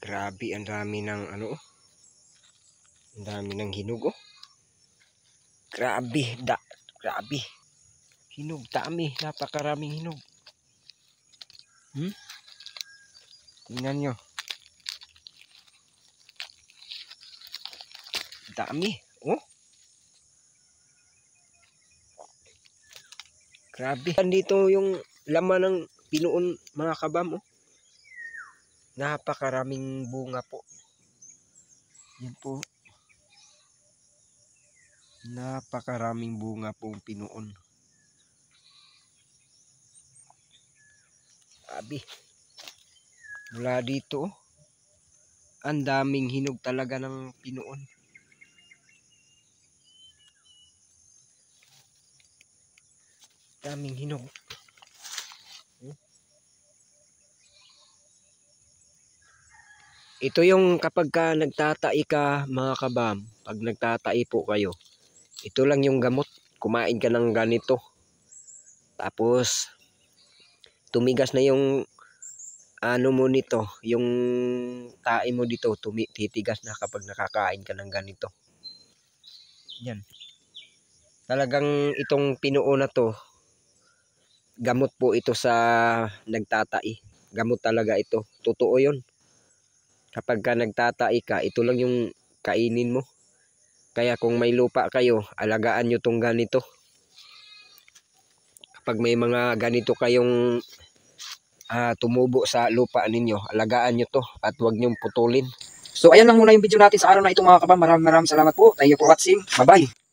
Grabe, ang dami ng ano, ang dami ng hinog, oh. Grabe, grabe. Hinog, dami, napakaraming hinog. Tingnan nyo. Dami, oh. Grabe. Dito yung laman ng pinuon, mga kabam, oh. Napakaraming bunga po. Yan po. Napakaraming bunga pong pinuon. Grabe. Mula dito, oh. Ang daming hinog talaga ng pinuon. Daming hinog. Ito yung kapag ka nagtatai ka, mga kabam, pag nagtatai po kayo, ito lang yung gamot. Kumain ka ng ganito. Tapos, tumigas na yung ano mo nito, yung tae mo dito, titigas na kapag nakakain ka ng ganito. Yan. Talagang itong pinuo na to, gamot po ito sa nagtatai. Gamot talaga ito. Totoo yun. Kapag ka nagtatai ka, ito lang yung kainin mo. Kaya kung may lupa kayo, alagaan nyo tong ganito. Kapag may mga ganito kayong tumubo sa lupa ninyo, alagaan nyo to at huwag nyong putulin. So ayan lang muna yung video natin sa araw na ito, mga kabam. Maraming salamat po. Thank you for watching. Bye-bye.